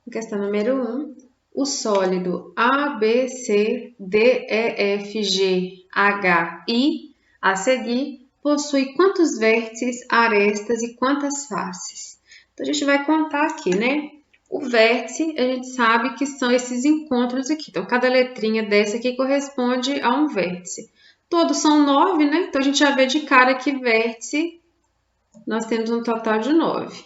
Questão número 1. O sólido A, B, C, D, E, F, G, H, I, a seguir, possui quantos vértices, arestas e quantas faces? Então, a gente vai contar aqui, né? O vértice, a gente sabe que são esses encontros aqui. Então, cada letrinha dessa aqui corresponde a um vértice. Todos são 9, né? Então, a gente já vê de cara que vértice, nós temos um total de 9.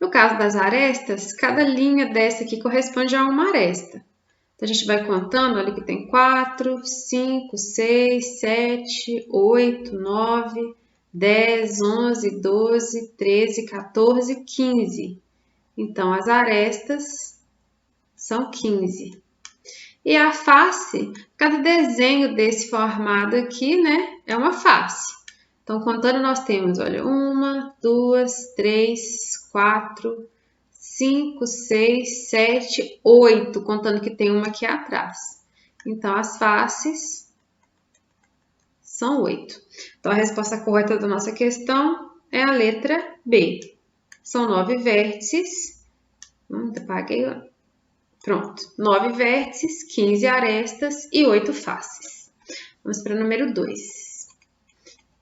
No caso das arestas, cada linha dessa aqui corresponde a uma aresta. Então, a gente vai contando, olha que tem 4, 5, 6, 7, 8, 9, 10, 11, 12, 13, 14, 15. Então, as arestas são 15. E a face, cada desenho desse formado aqui, né, é uma face. Então, contando, nós temos, olha, 1, 2, 3, 4, 5, 6, 7, 8, contando que tem uma aqui atrás. Então, as faces são 8. Então, a resposta correta da nossa questão é a letra B. São 9 vértices. Apaguei. Pronto. 9 vértices, 15 arestas e 8 faces. Vamos para o número 2.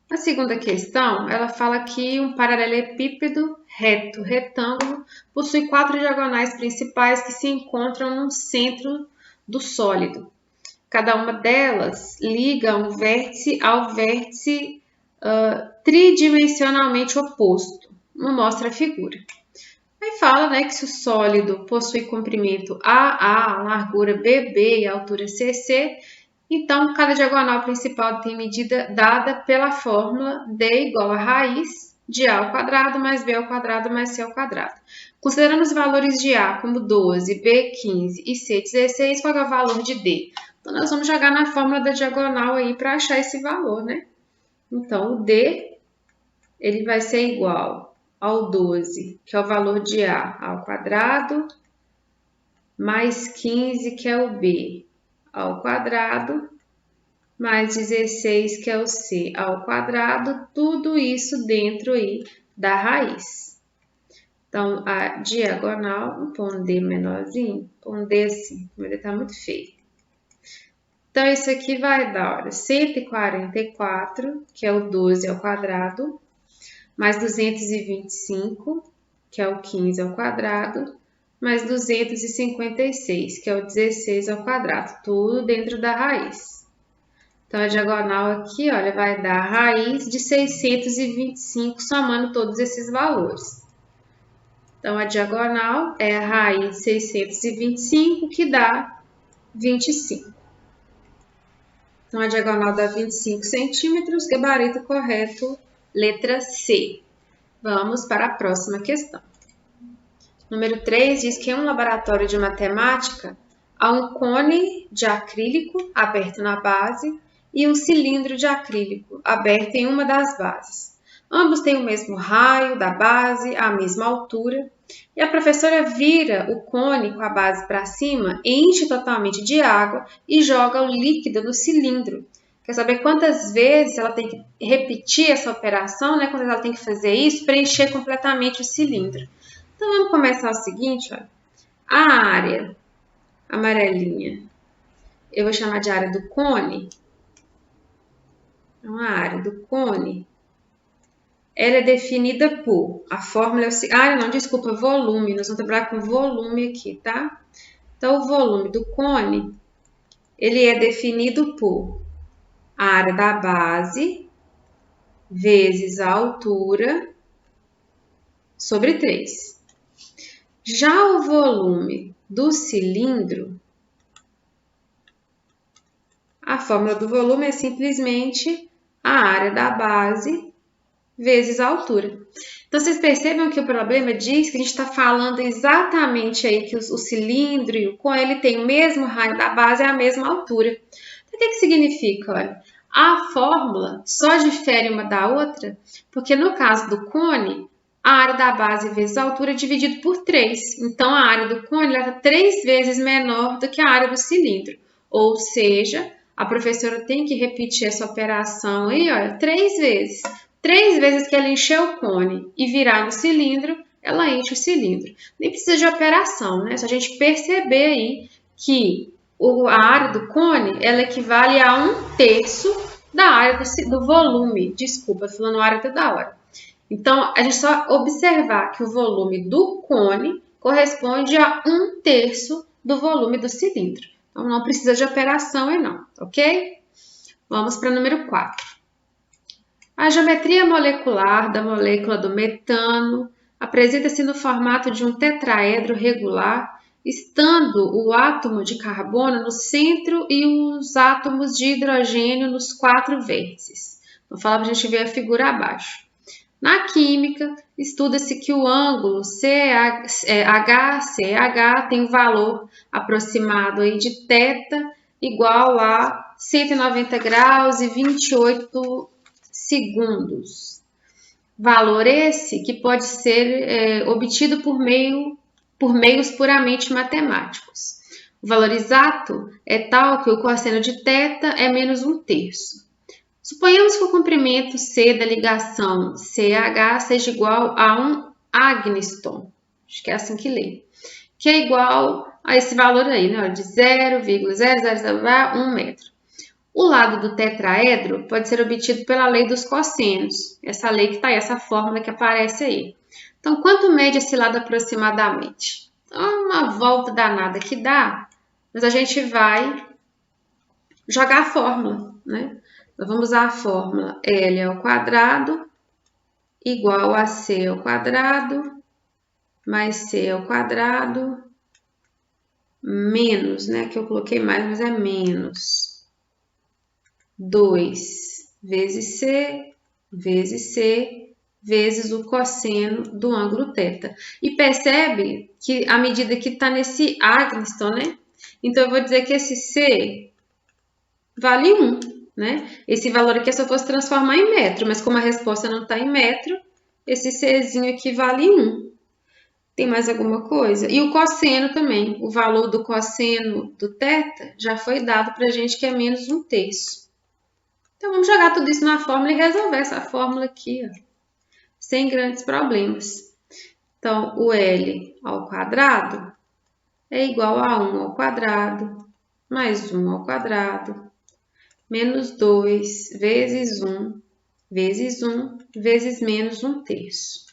A segunda questão, ela fala que um paralelepípedo reto, retângulo, possui 4 diagonais principais que se encontram no centro do sólido. Cada uma delas liga um vértice ao vértice tridimensionalmente oposto. Não mostra a figura. Aí fala, né, que se o sólido possui comprimento AA, largura BB e altura CC, então cada diagonal principal tem medida dada pela fórmula D igual a raiz de A ao quadrado mais B ao quadrado mais C ao quadrado. Considerando os valores de A como 12, B 15 e C 16, qual é o valor de D? Então, nós vamos jogar na fórmula da diagonal aí para achar esse valor, né? Então, o D, ele vai ser igual ao 12, que é o valor de A ao quadrado, mais 15, que é o B, ao quadrado, mais 16, que é o C, ao quadrado, tudo isso dentro aí da raiz. Então, a diagonal, vou pôr um D menorzinho, pôr um D assim, o meu D tá muito feio. Então, isso aqui vai dar, olha, 144, que é o 12 ao quadrado, mais 225, que é o 15 ao quadrado, mais 256, que é o 16 ao quadrado, tudo dentro da raiz. Então, a diagonal aqui, olha, vai dar a raiz de 625, somando todos esses valores. Então, a diagonal é a raiz de 625, que dá 25. Então, a diagonal dá 25 centímetros, gabarito correto, letra C. Vamos para a próxima questão. Número 3 diz que em um laboratório de matemática há um cone de acrílico aberto na base e um cilindro de acrílico aberto em uma das bases. Ambos têm o mesmo raio da base, a mesma altura, e a professora vira o cone com a base para cima, enche totalmente de água e joga o líquido no cilindro. Quer saber quantas vezes ela tem que repetir essa operação, né? Quantas ela tem que fazer isso para encher completamente o cilindro. Então, vamos começar o seguinte, olha. A área amarelinha, eu vou chamar de área do cone. Então, a área do cone, ela é definida por, a fórmula é o seguinte, volume, nós vamos trabalhar com volume aqui, tá? Então, o volume do cone, ele é definido por a área da base vezes a altura sobre 3. Já o volume do cilindro, a fórmula do volume é simplesmente a área da base vezes a altura. Então, vocês percebem que o problema diz que a gente está falando exatamente aí que o cilindro e o cone, ele tem o mesmo raio da base e a mesma altura. Então, o que significa? Olha, a fórmula só difere uma da outra, porque no caso do cone, a área da base vezes a altura é dividido por 3. Então, a área do cone é 3 vezes menor do que a área do cilindro. Ou seja, a professora tem que repetir essa operação aí, olha, 3 vezes. 3 vezes que ela encher o cone e virar no cilindro, ela enche o cilindro. Nem precisa de operação, né? Só a gente perceber aí que a área do cone, ela equivale a 1/3 da área do volume. Desculpa, tô falando área toda hora. Então, a gente só observar que o volume do cone corresponde a 1/3 do volume do cilindro. Então, não precisa de operação aí não, ok? Vamos para o número 4. A geometria molecular da molécula do metano apresenta-se no formato de um tetraedro regular, estando o átomo de carbono no centro e os átomos de hidrogênio nos 4 vértices. Então, fala para a gente ver a figura abaixo. Na química, estuda-se que o ângulo HCH tem um valor aproximado aí de θ igual a 190 graus e 28 segundos. Valor esse que pode ser obtido por meios puramente matemáticos. O valor exato é tal que o cosseno de θ é menos 1/3. Suponhamos que o comprimento C da ligação CH seja igual a 1 agnston, acho que é assim que lê, que é igual a esse valor aí, né, de 0,001 metro. O lado do tetraedro pode ser obtido pela lei dos cossenos, essa lei que está aí, essa fórmula que aparece aí. Então, quanto mede esse lado aproximadamente? Então, uma volta danada que dá, mas a gente vai jogar a fórmula, né? Nós vamos usar a fórmula L ao quadrado igual a C ao quadrado mais C ao quadrado menos, né? Que eu coloquei mais, mas é menos 2 vezes C vezes o cosseno do ângulo θ. E percebe que a medida que está nesse agnston, né? Então, eu vou dizer que esse C vale 1. Né? Esse valor aqui é se eu fosse transformar em metro, mas como a resposta não está em metro, esse Czinho aqui vale 1. Tem mais alguma coisa? E o cosseno também, o valor do cosseno do θ já foi dado para a gente que é menos 1/3. Então, vamos jogar tudo isso na fórmula e resolver essa fórmula aqui, ó, sem grandes problemas. Então, o L ao quadrado é igual a 1 ao quadrado mais 1 ao quadrado menos 2 vezes 1 vezes 1 vezes menos 1/3.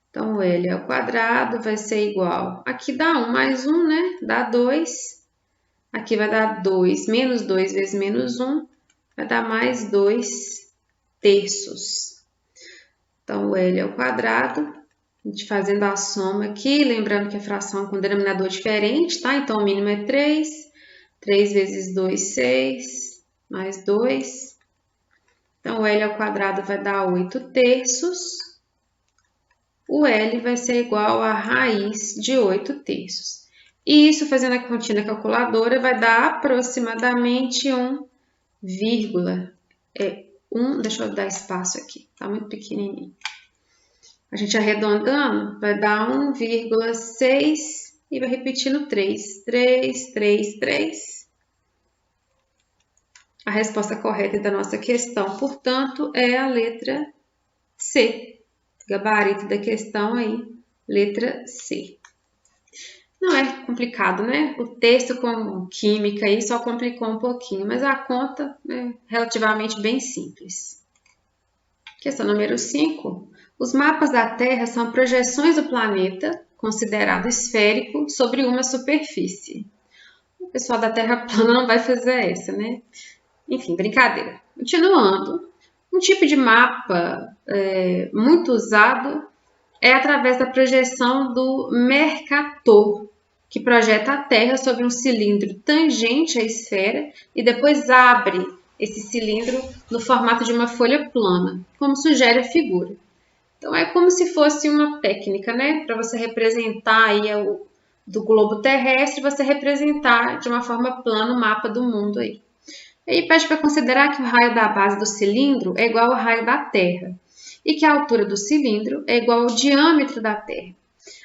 Então, o L ao quadrado vai ser igual, aqui dá 1 mais 1, né? Dá 2. Aqui vai dar 2, menos 2 vezes menos 1, vai dar mais 2/3. Então, o L ao quadrado, a gente fazendo a soma aqui, lembrando que a fração é com denominador diferente, tá? Então, o mínimo é 3. 3 vezes 2, 6. Mais 2. Então, o L ao quadrado vai dar 8/3. O L vai ser igual a raiz de 8/3. E isso, fazendo a continha na calculadora, vai dar aproximadamente 1, deixa eu dar espaço aqui, tá muito pequenininho. A gente arredondando, vai dar 1,6 e vai repetindo 3. 3, 3, 3. A resposta correta da nossa questão, portanto, é a letra C. Gabarito da questão aí, letra C. Não é complicado, né? O texto com química aí só complicou um pouquinho, mas a conta é relativamente bem simples. Questão número 5. Os mapas da Terra são projeções do planeta, considerado esférico, sobre uma superfície. O pessoal da Terra plana não vai fazer essa, né? Enfim, brincadeira. Continuando, um tipo de mapa muito usado é através da projeção do Mercator, que projeta a Terra sobre um cilindro tangente à esfera e depois abre esse cilindro no formato de uma folha plana, como sugere a figura. Então, é como se fosse uma técnica, né? Para você representar aí do globo terrestre, você representar de uma forma plana o mapa do mundo aí. Aí pede para considerar que o raio da base do cilindro é igual ao raio da Terra e que a altura do cilindro é igual ao diâmetro da Terra.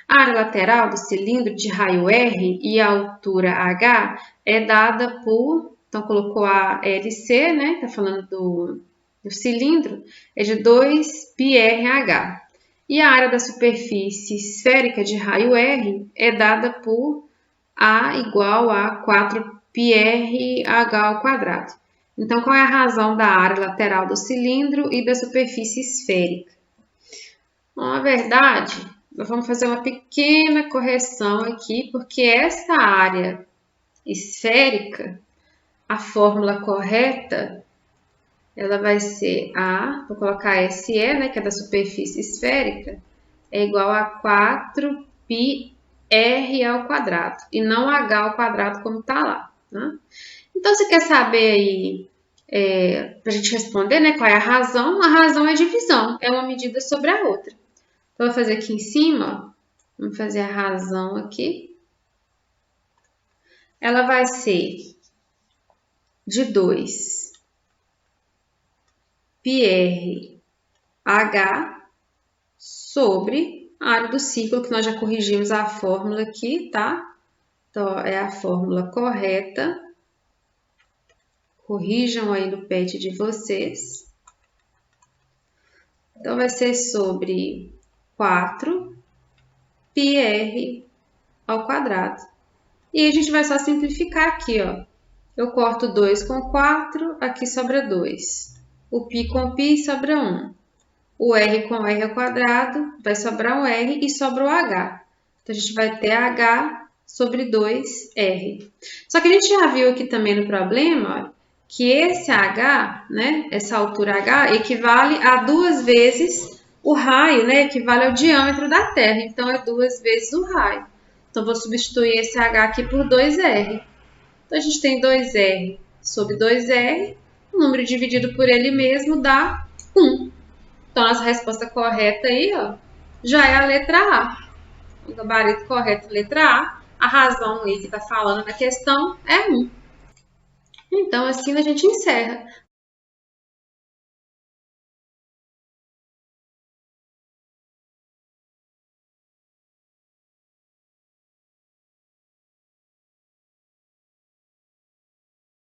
A área lateral do cilindro de raio R e a altura H é dada por, então colocou a LC, né? Está falando do cilindro, é de 2πrh. E a área da superfície esférica de raio R é dada por A igual a 4πrh ao quadrado. Então, qual é a razão da área lateral do cilindro e da superfície esférica? Bom, na verdade, nós vamos fazer uma pequena correção aqui, porque essa área esférica, a fórmula correta, ela vai ser A, vou colocar SE, né, que é da superfície esférica, é igual a 4πr ao quadrado, e não h ao quadrado como está lá. Né? Então, você quer saber aí, para a gente responder, né, qual é a razão? A razão é divisão, é uma medida sobre a outra. Então, vou fazer aqui em cima, vamos fazer a razão aqui. Ela vai ser de 2πrh sobre a área do círculo, que nós já corrigimos a fórmula aqui, tá? Então, é a fórmula correta. Corrijam aí no pad de vocês. Então, vai ser sobre 4πr ao quadrado. E a gente vai só simplificar aqui, ó. Eu corto 2 com 4, aqui sobra 2. O π com π sobra 1. O r com r ao quadrado, vai sobrar um r e sobra o h. Então, a gente vai ter h sobre 2r. Só que a gente já viu aqui também no problema, ó, que esse h, né, essa altura h, equivale a 2 vezes o raio, né, equivale ao diâmetro da Terra. Então, é 2 vezes o raio. Então, vou substituir esse h aqui por 2r. Então, a gente tem 2r sobre 2r, o número dividido por ele mesmo dá 1. Então, nossa resposta correta aí, ó, já é a letra A. O gabarito correto, letra A. A razão aí que está falando na questão é 1. Então, assim a gente encerra.